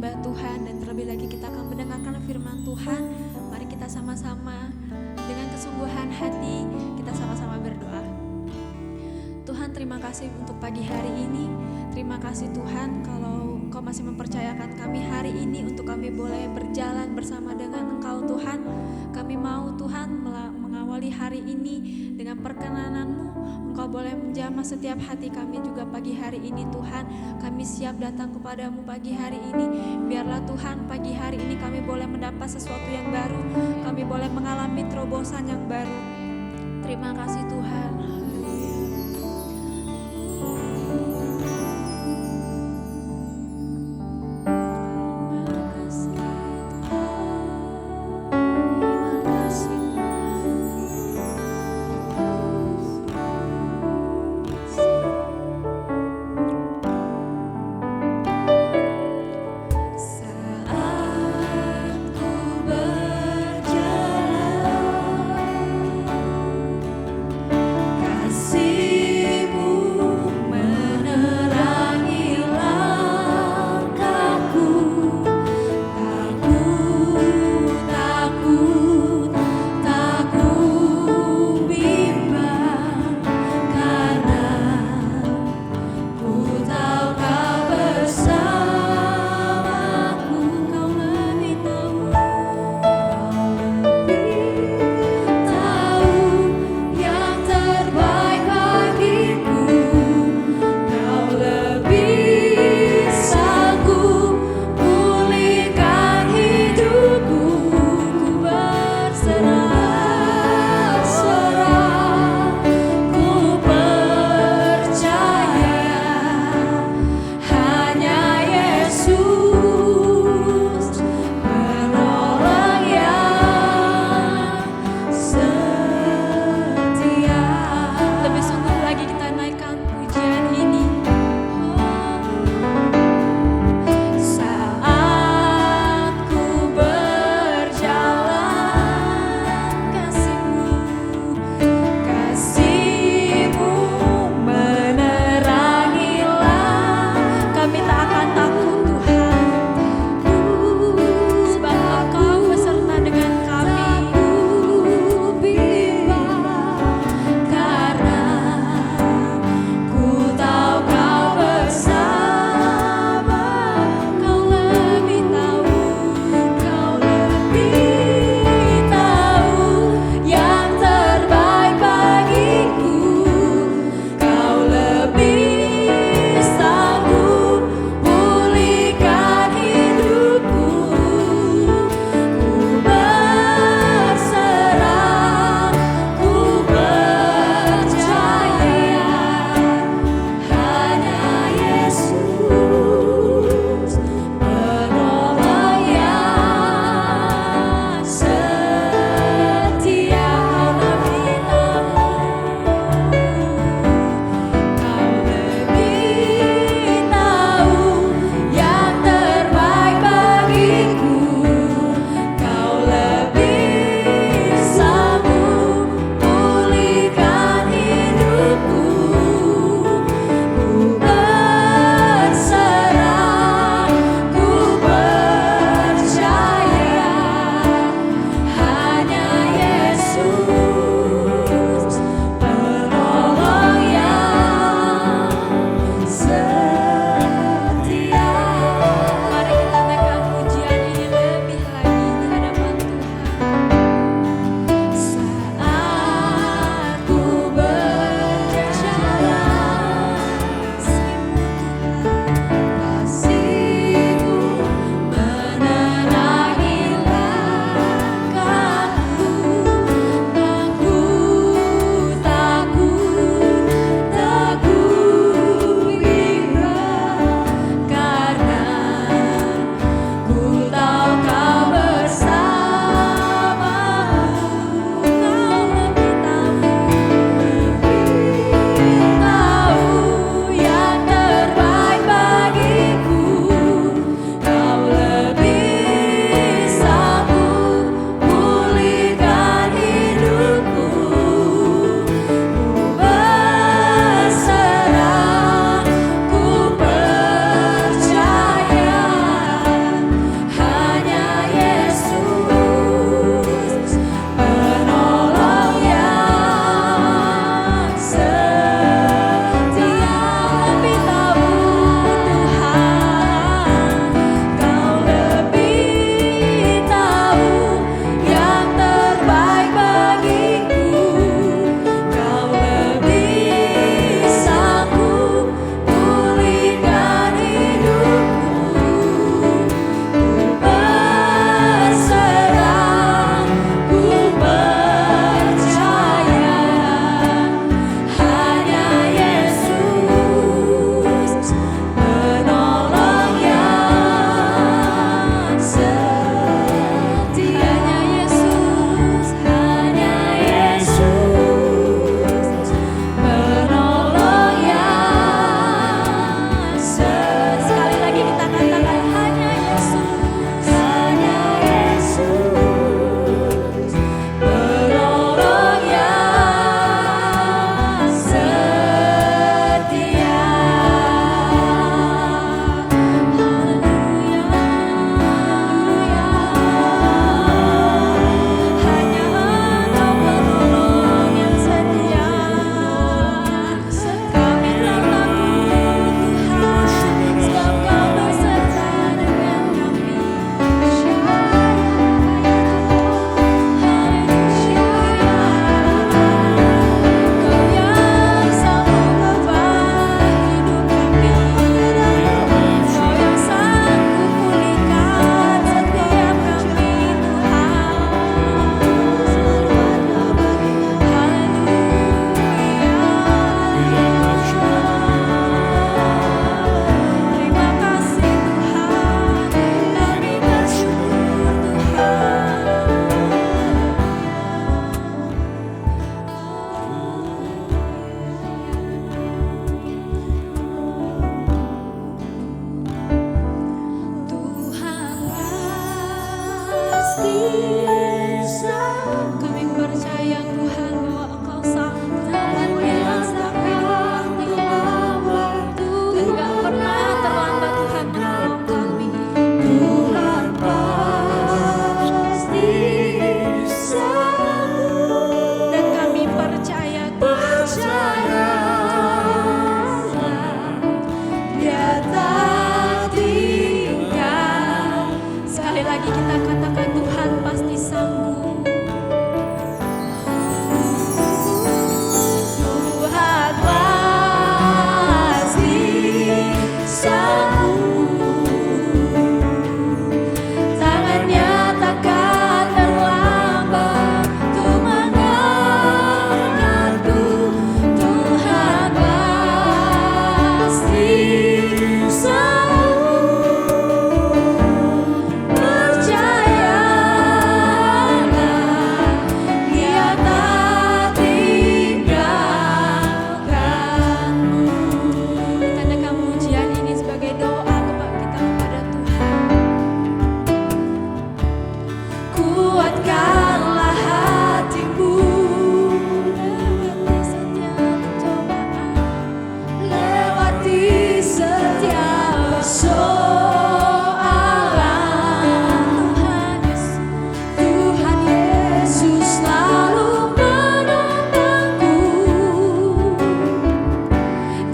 menyembah Tuhan dan terlebih lagi kita akan mendengarkan firman Tuhan. Mari kita sama-sama dengan kesungguhan hati kita sama-sama berdoa. Tuhan, terima kasih untuk pagi hari ini. Terima kasih Tuhan kalau Engkau masih mempercayakan kami hari ini untuk kami boleh berjalan bersama dengan Engkau Tuhan. Kami mau Tuhan mengawali hari ini dengan perkenanan-Mu. Engkau boleh menjamah setiap hati kami juga pagi hari ini Tuhan. Kami siap datang kepadamu pagi hari ini. Biarlah Tuhan pagi hari ini kami boleh mendapat sesuatu yang baru. Kami boleh mengalami terobosan yang baru. Terima kasih Tuhan. Saat ku berjalan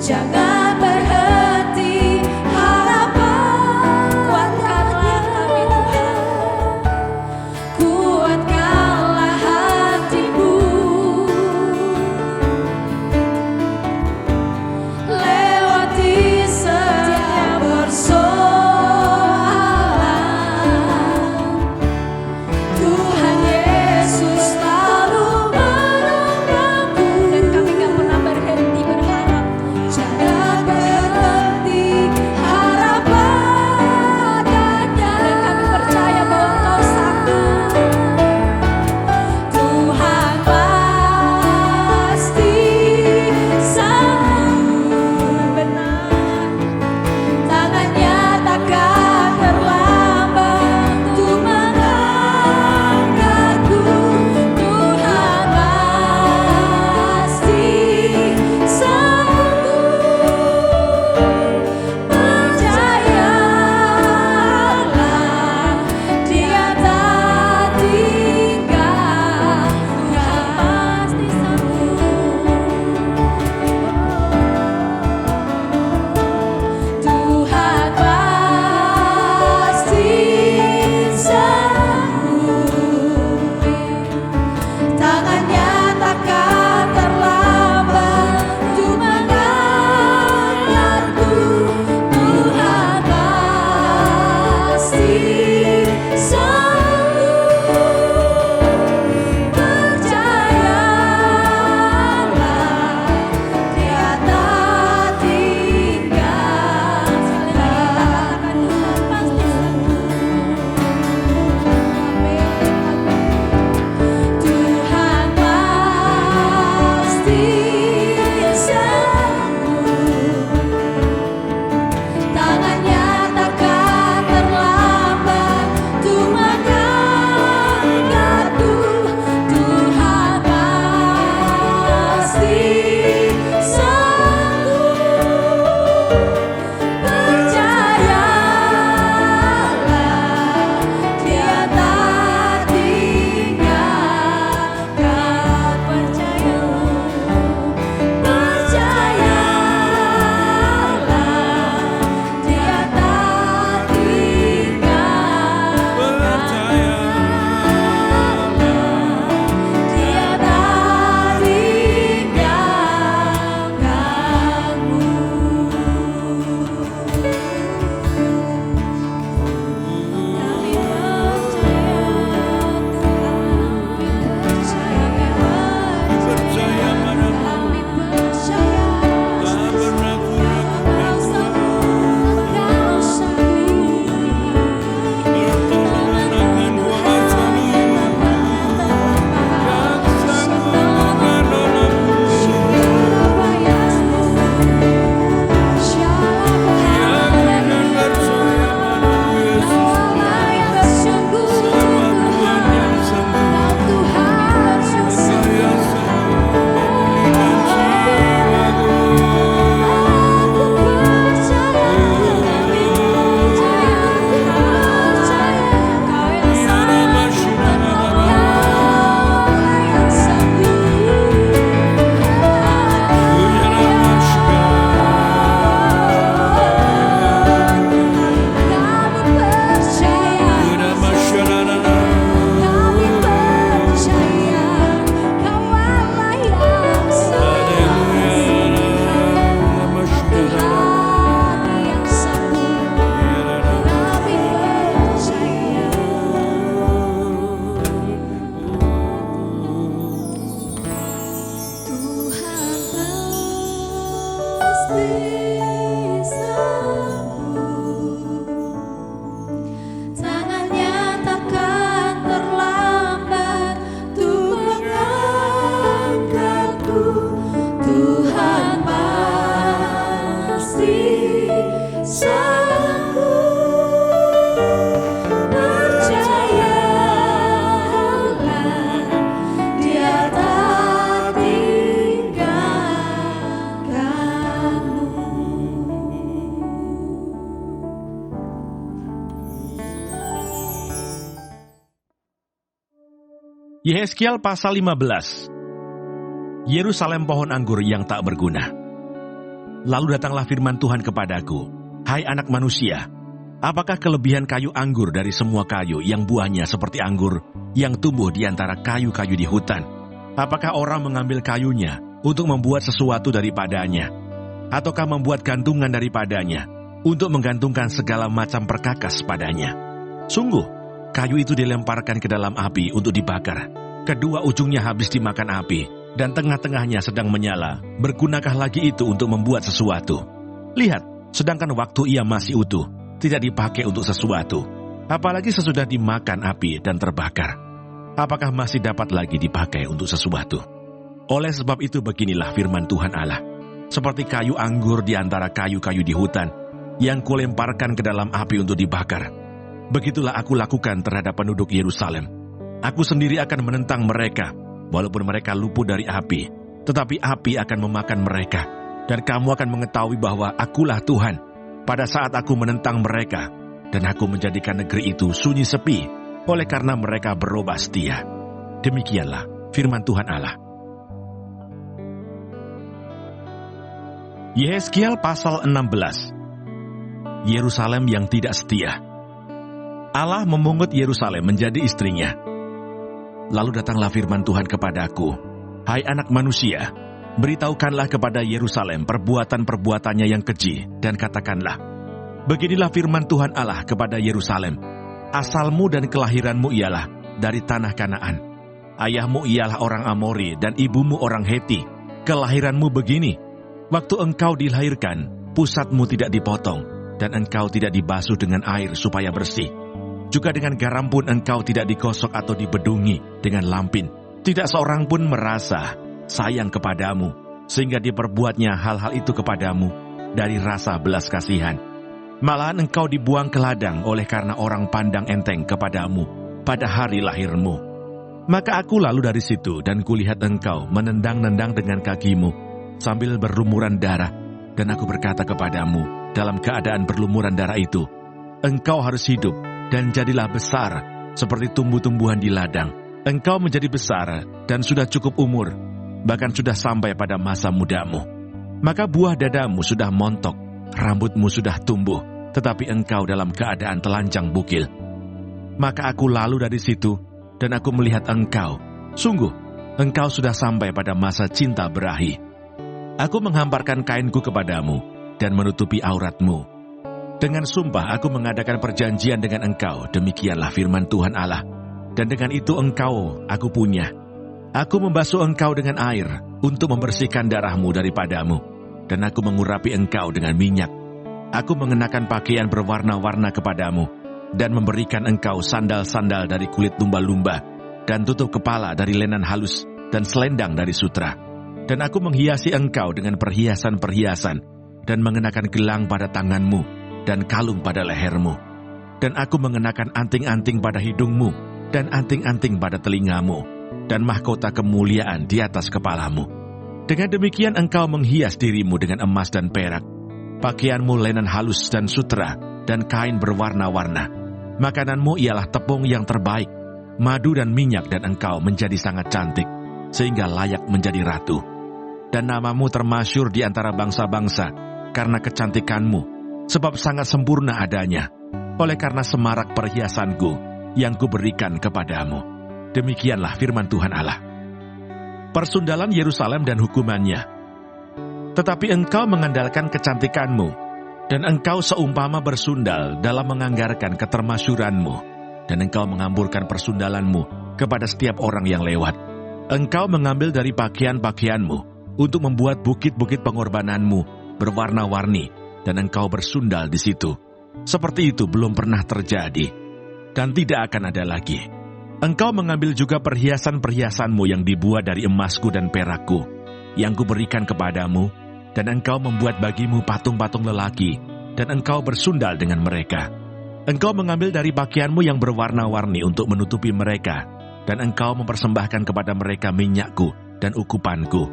jangan berhenti harapan. Kuatkanlah kami Tuhan, kuatkanlah hatimu, lewati setiap persoalan. Tuhan Yesus selalu menolongku, dan kami gak pernah berhenti berharap. Jangan berhenti harapan padanya, dan kami percaya bahwa Engkau sanggup. Tuhan pasti sanggup, benar. Tangannya takkan terlambat untuk mengangkatku. Tuhan pasti sanggup. Percayalah, Dia tak tinggal. Tuhan pasti sanggup. Tuhan pasti sanggup. Tangannya takkan terlambat untuk mengangkatku. Tuhan pasti sanggup. Percayalah, Dia tak tinggal. Sekali lagi katakan, Tuhan pasti sanggup. Amin, amin. Tuhan pasti sanggup. Tangannya takkan terlambat untuk mengangkatku. Tuhan pasti sanggup. Percayalah, Dia tak tinggalkan. Percayalah, Dia tak tinggalkan. Dia tak Yehezkiel pasal 15. Yerusalem pohon anggur yang tak berguna. Lalu datanglah firman Tuhan kepadaku, "Hai anak manusia, apakah kelebihan kayu anggur dari semua kayu yang buahnya seperti anggur yang tumbuh di antara kayu-kayu di hutan? Apakah orang mengambil kayunya untuk membuat sesuatu daripadanya, ataukah membuat gantungan daripadanya untuk menggantungkan segala macam perkakas padanya? Sungguh, kayu itu dilemparkan ke dalam api untuk dibakar. Kedua ujungnya habis dimakan api, dan tengah-tengahnya sedang menyala. Bergunakah lagi itu untuk membuat sesuatu? Lihat, sedangkan waktu ia masih utuh, tidak dipakai untuk sesuatu, apalagi sesudah dimakan api dan terbakar. Apakah masih dapat lagi dipakai untuk sesuatu? Oleh sebab itu beginilah firman Tuhan Allah, seperti kayu anggur di antara kayu-kayu di hutan, yang kulemparkan ke dalam api untuk dibakar. Begitulah aku lakukan terhadap penduduk Yerusalem. Aku sendiri akan menentang mereka, walaupun mereka luput dari api, tetapi api akan memakan mereka. Dan kamu akan mengetahui bahwa akulah Tuhan, pada saat aku menentang mereka, dan aku menjadikan negeri itu sunyi sepi, oleh karena mereka berubah setia." Demikianlah firman Tuhan Allah. Yehezkiel pasal 16. Yerusalem yang tidak setia. Allah memungut Yerusalem menjadi istrinya. Lalu datanglah firman Tuhan kepadaku, "Hai anak manusia, beritahukanlah kepada Yerusalem perbuatan-perbuatannya yang keji, dan katakanlah, beginilah firman Tuhan Allah kepada Yerusalem, asalmu dan kelahiranmu ialah dari tanah Kanaan. Ayahmu ialah orang Amori dan ibumu orang Heti. Kelahiranmu begini, waktu engkau dilahirkan, pusatmu tidak dipotong, dan engkau tidak dibasuh dengan air supaya bersih. Juga dengan garam pun engkau tidak digosok atau dibedungi dengan lampin. Tidak seorang pun merasa sayang kepadamu, sehingga diperbuatnya hal-hal itu kepadamu dari rasa belas kasihan. Malahan engkau dibuang ke ladang oleh karena orang pandang enteng kepadamu pada hari lahirmu. Maka aku lalu dari situ dan kulihat engkau menendang-nendang dengan kakimu sambil berlumuran darah, dan aku berkata kepadamu dalam keadaan berlumuran darah itu, engkau harus hidup dan jadilah besar seperti tumbuh-tumbuhan di ladang. Engkau menjadi besar dan sudah cukup umur, bahkan sudah sampai pada masa mudamu. Maka buah dadamu sudah montok, rambutmu sudah tumbuh, tetapi engkau dalam keadaan telanjang bukil. Maka aku lalu dari situ, dan aku melihat engkau. Sungguh, engkau sudah sampai pada masa cinta berahi. Aku menghamparkan kainku kepadamu, dan menutupi auratmu. Dengan sumpah aku mengadakan perjanjian dengan engkau, demikianlah firman Tuhan Allah. Dan dengan itu engkau aku punya. Aku membasuh engkau dengan air, untuk membersihkan darahmu daripadamu. Dan aku mengurapi engkau dengan minyak. Aku mengenakan pakaian berwarna-warna kepadamu, dan memberikan engkau sandal-sandal dari kulit lumba-lumba, dan tutup kepala dari lenan halus, dan selendang dari sutra. Dan aku menghiasi engkau dengan perhiasan-perhiasan, dan mengenakan gelang pada tanganmu, dan kalung pada lehermu. Dan aku mengenakan anting-anting pada hidungmu, dan anting-anting pada telingamu, dan mahkota kemuliaan di atas kepalamu. Dengan demikian engkau menghias dirimu dengan emas dan perak, pakaianmu lenan halus dan sutra, dan kain berwarna-warna. Makananmu ialah tepung yang terbaik, madu dan minyak, dan engkau menjadi sangat cantik, sehingga layak menjadi ratu. Dan namamu termasyur di antara bangsa-bangsa, karena kecantikanmu, sebab sangat sempurna adanya, oleh karena semarak perhiasanku, yang kuberikan kepadamu. Demikianlah firman Tuhan Allah. Persundalan Yerusalem dan hukumannya. Tetapi engkau mengandalkan kecantikanmu, dan engkau seumpama bersundal dalam menganggarkan ketermasyuranmu, dan engkau mengamburkan persundalanmu kepada setiap orang yang lewat. Engkau mengambil dari pakaian-pakaianmu untuk membuat bukit-bukit pengorbananmu berwarna-warni, dan engkau bersundal di situ. Seperti itu belum pernah terjadi, dan tidak akan ada lagi. Engkau mengambil juga perhiasan-perhiasanmu yang dibuat dari emasku dan perakku, yang kuberikan kepadamu, dan engkau membuat bagimu patung-patung lelaki, dan engkau bersundal dengan mereka. Engkau mengambil dari pakaianmu yang berwarna-warni untuk menutupi mereka, dan engkau mempersembahkan kepada mereka minyakku dan ukupanku.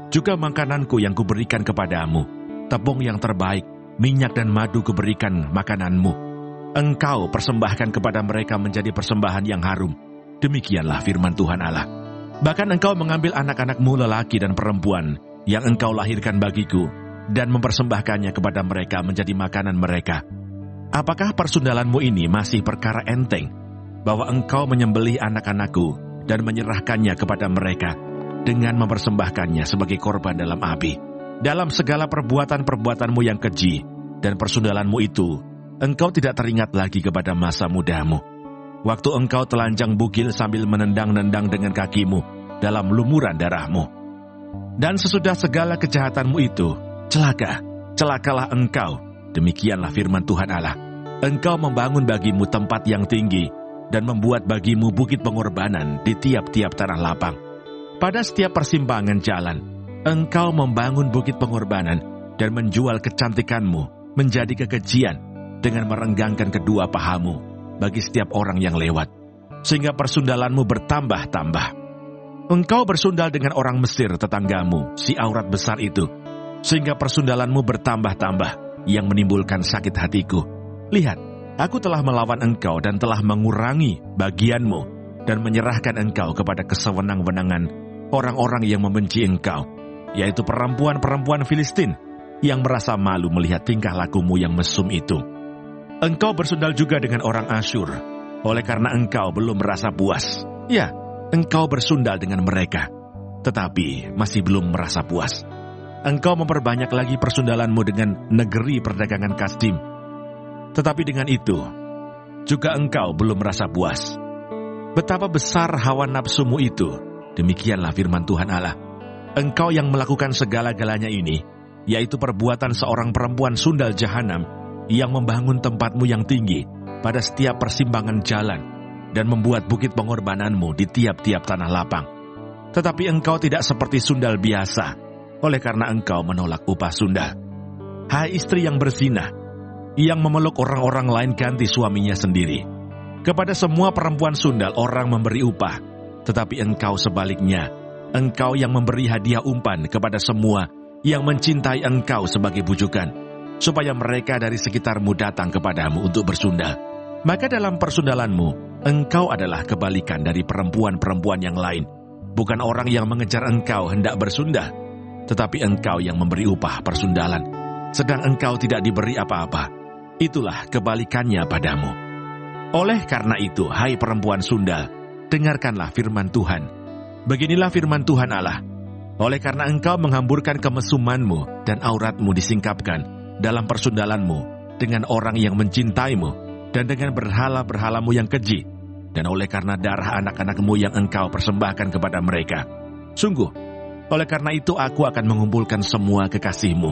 Juga makananku yang kuberikan kepadamu, tepung yang terbaik, minyak dan madu kuberikan makananmu. Engkau persembahkan kepada mereka menjadi persembahan yang harum. Demikianlah firman Tuhan Allah. Bahkan engkau mengambil anak-anakmu lelaki dan perempuan yang engkau lahirkan bagiku, dan mempersembahkannya kepada mereka menjadi makanan mereka. Apakah persundalanmu ini masih perkara enteng, bahwa engkau menyembelih anak-anakku dan menyerahkannya kepada mereka dengan mempersembahkannya sebagai korban dalam api? Dalam segala perbuatan-perbuatanmu yang keji dan persundalanmu itu, engkau tidak teringat lagi kepada masa mudamu, waktu engkau telanjang bugil sambil menendang-nendang dengan kakimu dalam lumuran darahmu. Dan sesudah segala kejahatanmu itu, celakalah engkau. Demikianlah firman Tuhan Allah. Engkau membangun bagimu tempat yang tinggi dan membuat bagimu bukit pengorbanan di tiap-tiap tanah lapang. Pada setiap persimpangan jalan, engkau membangun bukit pengorbanan dan menjual kecantikanmu menjadi kekejian dengan merenggangkan kedua pahamu bagi setiap orang yang lewat, sehingga persundalanmu bertambah-tambah. Engkau bersundal dengan orang Mesir tetanggamu, si aurat besar itu, sehingga persundalanmu bertambah-tambah yang menimbulkan sakit hatiku. Lihat, aku telah melawan engkau dan telah mengurangi bagianmu dan menyerahkan engkau kepada kesewenang-wenangan orang-orang yang membenci engkau, yaitu perempuan-perempuan Filistin yang merasa malu melihat tingkah lakumu yang mesum itu. Engkau bersundal juga dengan orang Asyur, oleh karena engkau belum merasa puas. Ya, engkau bersundal dengan mereka, tetapi masih belum merasa puas. Engkau memperbanyak lagi persundalanmu dengan negeri perdagangan Kasdim, tetapi dengan itu juga engkau belum merasa puas. Betapa besar hawa nafsumu itu, demikianlah firman Tuhan Allah. Engkau yang melakukan segala-galanya ini, yaitu perbuatan seorang perempuan sundal jahanam yang membangun tempatmu yang tinggi pada setiap persimpangan jalan dan membuat bukit pengorbananmu di tiap-tiap tanah lapang. Tetapi engkau tidak seperti sundal biasa, oleh karena engkau menolak upah sundal. Hai istri yang berzina, yang memeluk orang-orang lain ganti suaminya sendiri. Kepada semua perempuan sundal orang memberi upah, tetapi engkau sebaliknya, engkau yang memberi hadiah umpan kepada semua yang mencintai engkau sebagai bujukan, supaya mereka dari sekitarmu datang kepadamu untuk bersundal. Maka dalam persundalanmu, engkau adalah kebalikan dari perempuan-perempuan yang lain. Bukan orang yang mengejar engkau hendak bersundal, tetapi engkau yang memberi upah persundalan, sedang engkau tidak diberi apa-apa. Itulah kebalikannya padamu. Oleh karena itu, hai perempuan sundal, dengarkanlah firman Tuhan. Beginilah firman Tuhan Allah. Oleh karena engkau menghamburkan kemesumanmu dan auratmu disingkapkan dalam persundalanmu dengan orang yang mencintaimu dan dengan berhala-berhalamu yang keji, dan oleh karena darah anak-anakmu yang engkau persembahkan kepada mereka. Sungguh, oleh karena itu aku akan mengumpulkan semua kekasihmu,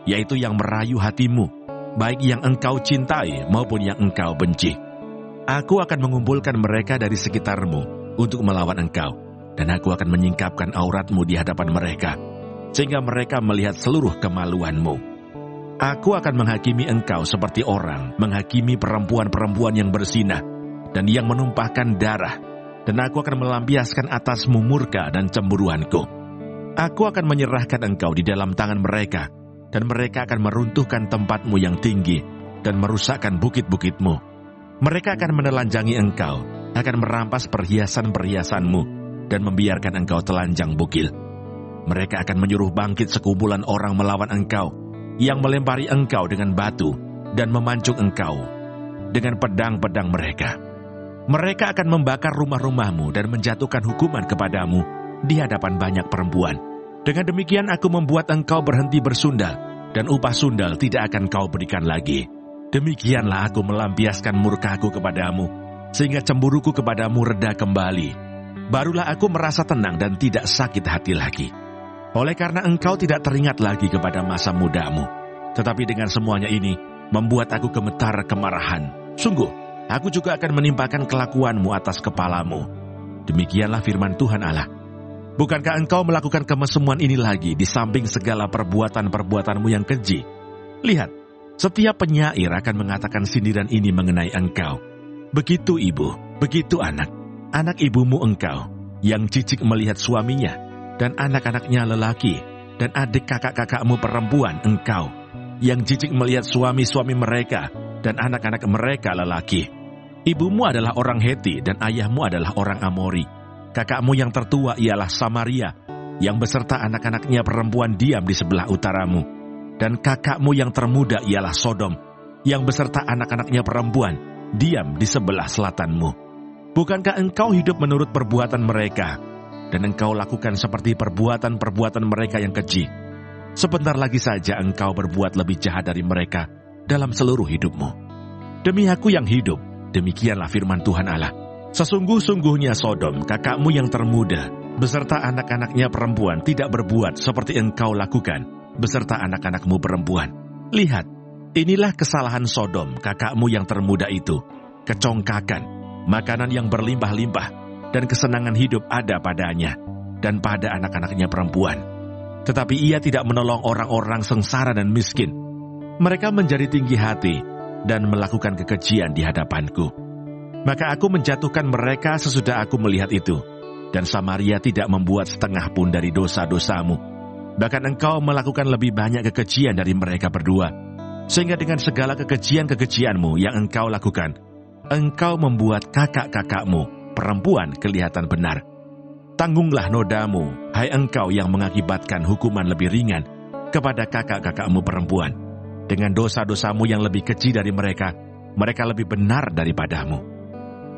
yaitu yang merayu hatimu, baik yang engkau cintai maupun yang engkau benci. Aku akan mengumpulkan mereka dari sekitarmu untuk melawan engkau, dan aku akan menyingkapkan auratmu di hadapan mereka, sehingga mereka melihat seluruh kemaluanmu. Aku akan menghakimi engkau seperti orang menghakimi perempuan-perempuan yang berzina dan yang menumpahkan darah, dan aku akan melampiaskan atasmu murka dan cemburuanku. Aku akan menyerahkan engkau di dalam tangan mereka, dan mereka akan meruntuhkan tempatmu yang tinggi dan merusakkan bukit-bukitmu. Mereka akan menelanjangi engkau, akan merampas perhiasan-perhiasanmu, dan membiarkan engkau telanjang bugil. Mereka akan menyuruh bangkit sekumpulan orang melawan engkau, yang melempari engkau dengan batu dan memancung engkau dengan pedang-pedang mereka. Mereka akan membakar rumah-rumahmu dan menjatuhkan hukuman kepadamu di hadapan banyak perempuan. Dengan demikian aku membuat engkau berhenti bersundal, dan upah sundal tidak akan kau berikan lagi. Demikianlah aku melampiaskan murkaku kepadamu, sehingga cemburuku kepadamu reda kembali. Barulah aku merasa tenang dan tidak sakit hati lagi. Oleh karena engkau tidak teringat lagi kepada masa mudamu, tetapi dengan semuanya ini membuat aku gemetar kemarahan. Sungguh, aku juga akan menimpakan kelakuanmu atas kepalamu. Demikianlah firman Tuhan Allah. Bukankah engkau melakukan kemesuman ini lagi di samping segala perbuatan-perbuatanmu yang keji? Lihat, setiap penyair akan mengatakan sindiran ini mengenai engkau. Begitu ibu, begitu anak ibumu engkau, yang jijik melihat suaminya, dan anak-anaknya lelaki, dan adik kakak-kakakmu perempuan engkau, yang jijik melihat suami-suami mereka, dan anak-anak mereka lelaki. Ibumu adalah orang Heti, dan ayahmu adalah orang Amori. Kakakmu yang tertua ialah Samaria, yang beserta anak-anaknya perempuan diam di sebelah utaramu. dan kakakmu yang termuda ialah Sodom, yang beserta anak-anaknya perempuan, diam di sebelah selatanmu. Bukankah engkau hidup menurut perbuatan mereka, dan engkau lakukan seperti perbuatan-perbuatan mereka yang keji? Sebentar lagi saja engkau berbuat lebih jahat dari mereka dalam seluruh hidupmu. Demi aku yang hidup, demikianlah firman Tuhan Allah, sesungguh-sungguhnya Sodom, kakakmu yang termuda, beserta anak-anaknya perempuan tidak berbuat seperti engkau lakukan, beserta anak-anakmu perempuan. Lihat, inilah kesalahan Sodom, kakakmu yang termuda itu, kecongkakan, makanan yang berlimpah-limpah, dan kesenangan hidup ada padanya, dan pada anak-anaknya perempuan. Tetapi ia tidak menolong orang-orang sengsara dan miskin. Mereka menjadi tinggi hati dan melakukan kekejian di hadapanku. Maka aku menjatuhkan mereka sesudah aku melihat itu, dan Samaria tidak membuat setengah pun dari dosa-dosamu. Bahkan engkau melakukan lebih banyak kekejian dari mereka berdua, sehingga dengan segala kekejian-kekejianmu yang engkau lakukan, engkau membuat kakak-kakakmu perempuan kelihatan benar. Tanggunglah nodamu, hai engkau yang mengakibatkan hukuman lebih ringan kepada kakak-kakakmu perempuan. Dengan dosa-dosamu yang lebih keji dari mereka, mereka lebih benar daripadamu.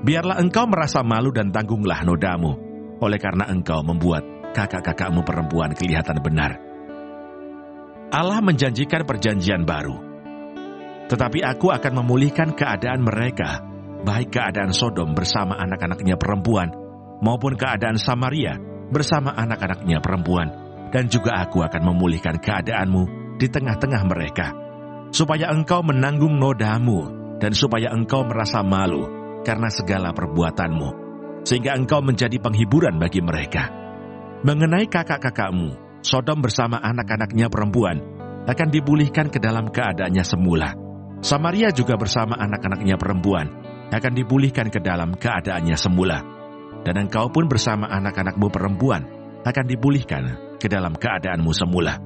Biarlah engkau merasa malu dan tanggunglah nodamu, oleh karena engkau membuat kakak-kakakmu perempuan kelihatan benar. Allah menjanjikan perjanjian baru. Tetapi aku akan memulihkan keadaan mereka, baik keadaan Sodom bersama anak-anaknya perempuan, maupun keadaan Samaria bersama anak-anaknya perempuan, dan juga aku akan memulihkan keadaanmu di tengah-tengah mereka, supaya engkau menanggung nodamu, dan supaya engkau merasa malu karena segala perbuatanmu, sehingga engkau menjadi penghiburan bagi mereka. Mengenai kakak-kakakmu, Sodom bersama anak-anaknya perempuan akan dipulihkan ke dalam keadaannya semula. Samaria juga bersama anak-anaknya perempuan akan dipulihkan ke dalam keadaannya semula. Dan engkau pun bersama anak-anakmu perempuan akan dipulihkan ke dalam keadaanmu semula.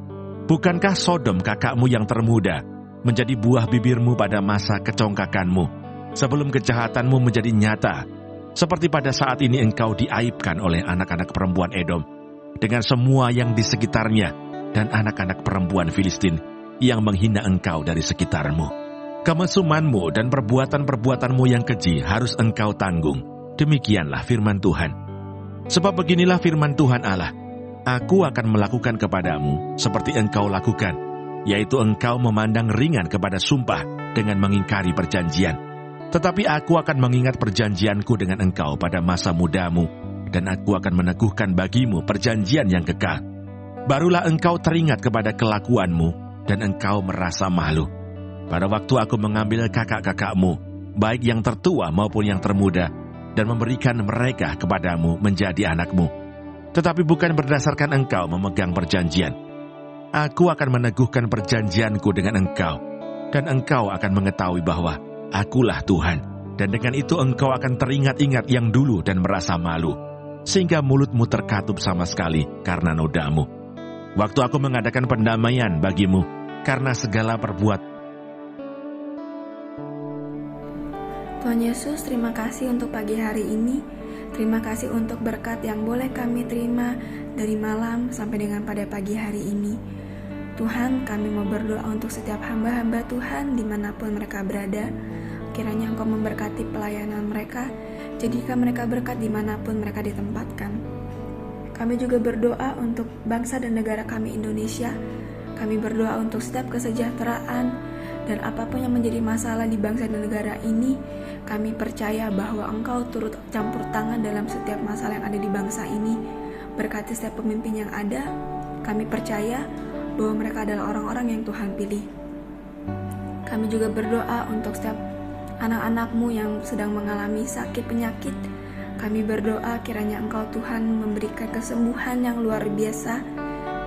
Bukankah Sodom kakakmu yang termuda menjadi buah bibirmu pada masa kecongkakanmu, sebelum kejahatanmu menjadi nyata, seperti pada saat ini engkau diaibkan oleh anak-anak perempuan Edom, dengan semua yang di sekitarnya, dan anak-anak perempuan Filistin yang menghina engkau dari sekitarmu. Kemesumanmu dan perbuatan-perbuatanmu yang keji harus engkau tanggung. Demikianlah firman Tuhan. Sebab beginilah firman Tuhan Allah, aku akan melakukan kepadamu seperti engkau lakukan, yaitu engkau memandang ringan kepada sumpah dengan mengingkari perjanjian. Tetapi aku akan mengingat perjanjianku dengan engkau pada masa mudamu, dan aku akan meneguhkan bagimu perjanjian yang kekal. Barulah engkau teringat kepada kelakuanmu, dan engkau merasa malu. Pada waktu aku mengambil kakak-kakakmu, baik yang tertua maupun yang termuda, dan memberikan mereka kepadamu menjadi anakmu. Tetapi bukan berdasarkan engkau memegang perjanjian. Aku akan meneguhkan perjanjianku dengan engkau, dan engkau akan mengetahui bahwa akulah Tuhan. Dan dengan itu engkau akan teringat-ingat yang dulu dan merasa malu, sehingga mulutmu terkatup sama sekali karena nodamu. Waktu aku mengadakan pendamaian bagimu karena segala Tuhan Yesus, terima kasih untuk pagi hari ini. Terima kasih untuk berkat yang boleh kami terima dari malam sampai dengan pada pagi hari ini. Tuhan, kami mau berdoa untuk setiap hamba-hamba Tuhan dimanapun mereka berada. Kiranya Engkau memberkati pelayanan mereka, jadikan mereka berkat dimanapun mereka ditempatkan. Kami juga berdoa untuk bangsa dan negara kami Indonesia. Kami berdoa untuk setiap kesejahteraan dan apapun yang menjadi masalah di bangsa dan negara ini. Kami percaya bahwa Engkau turut campur tangan dalam setiap masalah yang ada di bangsa ini. Berkati setiap pemimpin yang ada. Kami percaya bahwa mereka adalah orang-orang yang Tuhan pilih. Kami juga berdoa untuk setiap anak-anak-Mu yang sedang mengalami sakit penyakit. Kami berdoa kiranya Engkau Tuhan memberikan kesembuhan yang luar biasa.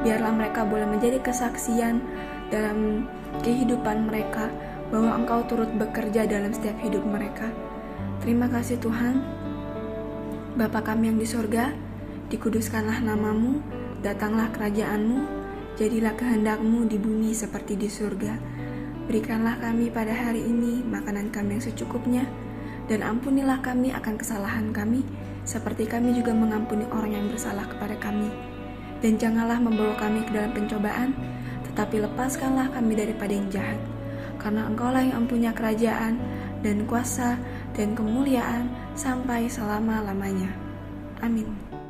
Biarlah mereka boleh menjadi kesaksian dalam kehidupan mereka, bahwa Engkau turut bekerja dalam setiap hidup mereka. Terima kasih Tuhan. Bapa kami yang di surga, dikuduskanlah nama-Mu, datanglah kerajaan-Mu, jadilah kehendak-Mu di bumi seperti di surga. Berikanlah kami pada hari ini makanan kami yang secukupnya, dan ampunilah kami akan kesalahan kami, seperti kami juga mengampuni orang yang bersalah kepada kami. Dan janganlah membawa kami ke dalam pencobaan, tetapi lepaskanlah kami daripada yang jahat. Karena Engkaulah yang mempunyai kerajaan dan kuasa dan kemuliaan sampai selama-lamanya. Amin.